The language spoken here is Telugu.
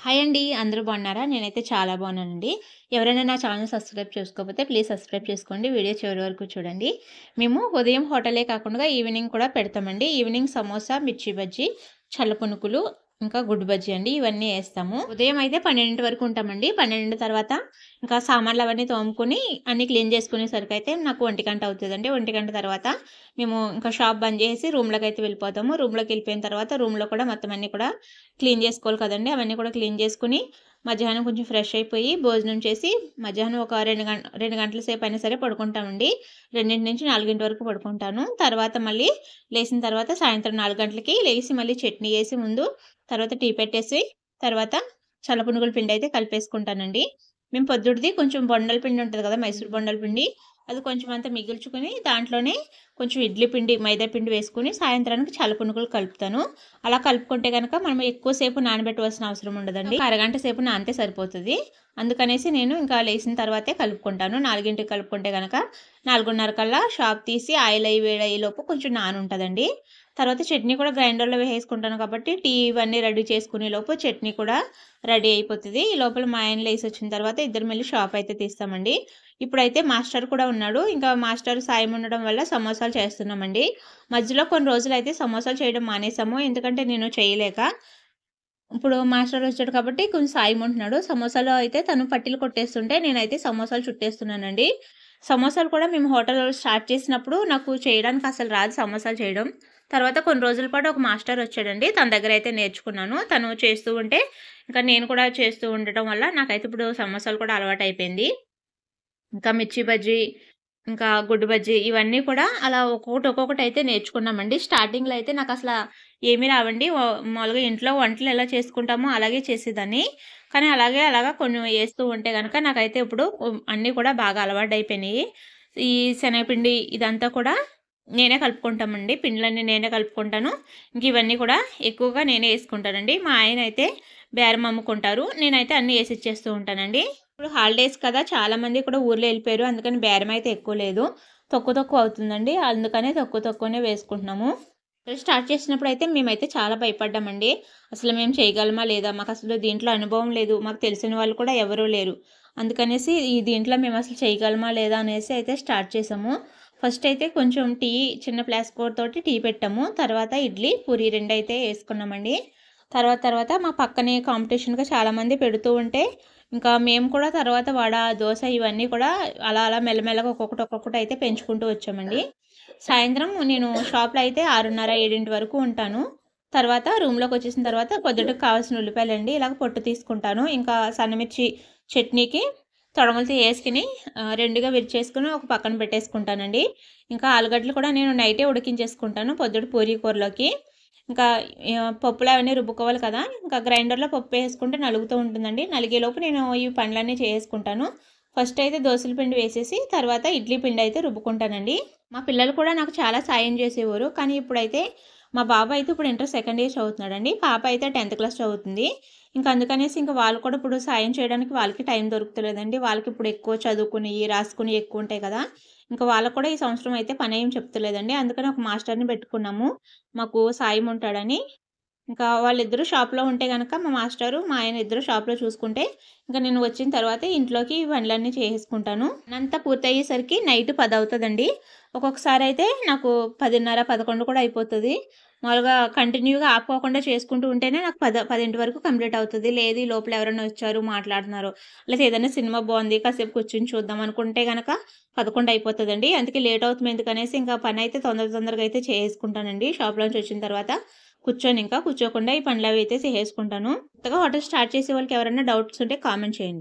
హాయ్ అండి. అందరూ బాగున్నారా? నేనైతే చాలా బాగున్నానండి. ఎవరైనా నా ఛానల్ సబ్స్క్రైబ్ చేసుకోకపోతే ప్లీజ్ సబ్స్క్రైబ్ చేసుకోండి. వీడియో చివరి వరకు చూడండి. మేము ఉదయం హోటలే కాకుండా ఈవినింగ్ కూడా పెడతామండి. ఈవినింగ్ సమోసా, మిర్చి బజ్జీ, చల్ల పునుకులు, ఇంకా గుడ్డు బజ్జీ అండి. ఇవన్నీ ఏస్తాము. ఉదయం అయితే 12 వరకు ఉంటామండి. 12 తర్వాత ఇంకా సామాన్లు అవన్నీ తోముకొని అన్నీ క్లీన్ చేసుకునేసరికైతే నాకు 1 అవుతదండి. 1 తర్వాత మేము ఇంకా షాప్ బంద్ చేసి రూమ్‌లోకైతే వెళ్ళిపోతాము. రూమ్‌లోకి వెళ్ళిపోయిన తర్వాత రూమ్‌లో కూడా మొత్తం అన్నీ కూడా క్లీన్ చేసుకోవాలి కదండీ! అవన్నీ కూడా క్లీన్ చేసుకొని, మధ్యాహ్నం కొంచెం ఫ్రెష్ అయిపోయి, భోజనం చేసి, మధ్యాహ్నం ఒక 2 గంటల సేపయినా సరే పడుకుంటామండి. 2-4 వరకు పడుకుంటాను. తర్వాత మళ్ళీ లేసిన తర్వాత సాయంత్రం 4 గంటలకి లేసి మళ్ళీ చట్నీ ఏసి ముందు, తర్వాత టీ పెట్టేసి, తర్వాత చల్లపునుగుల పిండయితే కలిపేసుకుంటానండి. మేము పొద్దుటిది కొంచెం బొండల పిండి ఉంటది కదా! మైసూర్ బొండల పిండి. అది కొంచెం అంతా మిగిల్చుకొని దాంట్లోనే కొంచెం ఇడ్లీ పిండి, మైదా పిండి వేసుకొని సాయంత్రానికి చల్లపునుగులు కలుపుతాను. అలా కలుపుకుంటే గనక మనం ఎక్కువ సేపు నానబెట్టవలసిన అవసరం ఉండదండి. ఒక అరగంట సేపు నానితే సరిపోతది. అందుకనేసి నేను ఇంకా లేసిన తర్వాతే కలుపుకుంటాను. 4కి కలుపుకుంటే గనక 4:30 కల్లా షాప్ తీసి ఆయిల్ అయి వేడయ్యేలోపు కొంచెం నానుంటదండి. తర్వాత చట్నీ కూడా గ్రైండర్‌లో వేసేసుకుంటాను కాబట్టి టీ ఇవన్నీ రెడీ చేసుకునేలోపు చట్నీ కూడా రెడీ అయిపోతది. ఈ లోపల మా ఆయన లేసొచ్చిన తర్వాత ఇద్దరం వెళ్లి షాప్ అయితే తీస్తామండి. ఇప్పుడైతే మాస్టర్ కూడా ఉన్నాడు. ఇంకా మాస్టర్ సాయం ఉండడం వల్ల సమోసాలు చేస్తున్నామండి. మధ్యలో కొన్ని రోజులైతే సమోసాలు చేయడం మానేసాము. ఎందుకంటే నేను చేయలేక. ఇప్పుడు మాస్టర్ వచ్చాడు కాబట్టి కొంచెం సాయం ఉంటున్నాడు. సమోసాలో అయితే తను పట్టీలు కొట్టేస్తుంటే నేనైతే సమోసాలు చుట్టేస్తున్నానండి. సమోసాలు కూడా మేము హోటల్ స్టార్ట్ చేసినప్పుడు నాకు చేయడానికి అసలు రాదు సమోసాలు చేయడం. తర్వాత కొన్ని రోజుల పాటు ఒక మాస్టర్ వచ్చాడండి. తన దగ్గర అయితే నేర్చుకున్నాను. తను చేస్తూ ఉంటే ఇంకా నేను కూడా చేస్తూ ఉండటం వల్ల నాకైతే ఇప్పుడు సమోసాలు కూడా అలవాటయిపోయింది. ఇంకా మిర్చి బజ్జీ, ఇంకా గుడ్డు బజ్జీ ఇవన్నీ కూడా అలా ఒక్కొక్కటయితే నేర్చుకున్నామండి. స్టార్టింగ్‌లో అయితే నాకసల ఏమీ రావండి. మామూలుగా ఇంట్లో వంటలు ఎలా చేసుకుంటామో అలాగే చేసేదాన్ని. కానీ అలాగా కొన్ని ఏస్తూ ఉంటే గనక నాకైతే ఇప్పుడు అన్నీ కూడా బాగా అలవాటయిపోయినియి. ఈ శనగపిండి ఇదంతా కూడా నేనే కలుపుకుంటామండి. పిండిలన్నీ నేనే కలుపుకుంటాను. ఇంక ఇవన్నీ కూడా ఎక్కువగా నేనే యేసుకుంటానండి. మా ఆయనయితే బేరం అమ్ముకుంటారు. నేనైతే అన్నీ ఏసిచ్చేస్తూ ఉంటానండి. ఇప్పుడు హాలిడేస్ కదా! చాలామంది కూడా ఊర్లో ఎళ్ళిపోయారు. అందుకని బేరం అయితే ఎక్కువ లేదు. తక్కువ అవుతుందండి. అందుకనే తక్కువనే వేసుకుంటున్నాము. స్టార్ట్ చేసినప్పుడైతే మేమైతే చాలా భయపడ్డామండి. అసలు మేము చేయగలమా లేదా? మాకసలు దీంట్లో అనుభవం లేదు. మాకు తెలిసిన వాళ్ళు కూడా ఎవరూ లేరు. అందుకనేసి దీంట్లో మేమసలు చేయగలమా లేదా అనేసి అయితే స్టార్ట్ చేసాము. ఫస్ట్ అయితే కొంచెం చిన్న ఫ్లాస్క్ తోటి టీ పెట్టాము. తర్వాత ఇడ్లీ, పూరి రెండైతే యేసుకున్నామండి. తర్వాత మా పక్కనే కాంపిటీషన్‌గా చాలామంది పెడుతూ ఉంటే, ఇంకా మేము కూడా తర్వాత వడ, దోస ఇవన్నీ కూడా అలా మెల్లమెల్లగా ఒక్కొక్కటి అయితే పెంచుకుంటూ వచ్చామండి. సాయంత్రం నేను షాప్‌లో అయితే 6:30, 7 వరకు ఉంటాను. తర్వాత రూమ్‌లోకొచ్చేసిన తర్వాత పొద్దుటకి కావాల్సిన ఉల్లిపాయలండి ఇలాగ పొట్టు తీసుకుంటాను. ఇంకా సన్నమిర్చి చట్నీకి తొడమలతో ఏసుకొని రెండుగా విరిచేసుకొని ఒక పక్కన పెట్టేసుకుంటానండి. ఇంకా ఆలుగడ్డలు కూడా నేను నైటే ఉడికించేసుకుంటాను పొద్దుట పూరీ కూరలోకి. ఇంకా పప్పులు అవన్నీ రుబ్బుకోవాలి కదా! ఇంకా గ్రైండర్‌లో పప్పు వేసుకుంటే నలుగుతూ ఉంటుందండి. నలిగేలోపు నేను ఈ పనులన్నీ చేసేసుకుంటాను. ఫస్ట్ అయితే దోసల పిండి వేసేసి తర్వాత ఇడ్లీ పిండి అయితే రుబ్బుకుంటానండి. మా పిల్లలు కూడా నాకు చాలా సాయం చేసేవారు. కానీ ఇప్పుడైతే మా బాబు అయితే ఇప్పుడు ఇంటర్ సెకండ్ ఇయర్ చదువుతున్నాడండి. పాప అయితే 10థ్ క్లాస్ చదువుతుంది. ఇంకా అందుకనేసి ఇంకా వాళ్ళు కూడా ఇప్పుడు సాయం చేయడానికి వాళ్ళకి టైం దొరుకుతలేదండి. వాళ్ళకి ఇప్పుడు ఎక్కువ చదువుకునియి, రాసుకునియి ఎక్కువ ఉంటాయి కదా! ఇంకా వాళ్ళకి కూడా ఈ సంవత్సరం అయితే పనేం చెప్తలేదండి. అందుకని ఒక మాస్టర్‌ని పెట్టుకున్నాము. మాకు సాయం ఉంటాడని. ఇంకా వాళ్ళిద్దరూ షాప్‌లో ఉంటే గనక మా మాస్టరు, మా ఆయన ఇద్దరు షాప్‌లో చూసుకుంటే, ఇంక నేను వచ్చిన తర్వాత ఇంట్లోకి పనులన్నీ చేసేసుకుంటాను. పనంతా పూర్తయ్యేసరికి నైట్ 10 అవుతదండి. ఒక్కొక్కసారయితే నాకు 10:30, 11 కూడా అయిపోతది. మామూలుగా కంటిన్యూగా ఆపుకోకుండా చేసుకుంటూ ఉంటేనే నాకు 10 వరకు కంప్లీట్ అవుతది. లేదు ఈ లోపల ఎవరైనా వచ్చారు, మాట్లాడుతున్నారు, లేతే ఏదైనా సినిమా బావుంది కాసేపు కూర్చొని చూద్దాం అనుకుంటే గనక 11 అయిపోతదండి. అందుకే లేట్ అవుతుంది ఎందుకనేసి ఇంకా పనైతే తొందరగా అయితే చేసేసుకుంటానండి షాప్‌లోంచి వచ్చిన తర్వాత. కూర్చోకుండా ఈ పనులవి అయితే చేసేసుకుంటాను. కొత్తగా హోటల్ స్టార్ట్ చేసే వాళ్ళకి ఎవరైనా డౌట్స్ ఉంటే కామెంట్ చేయండి.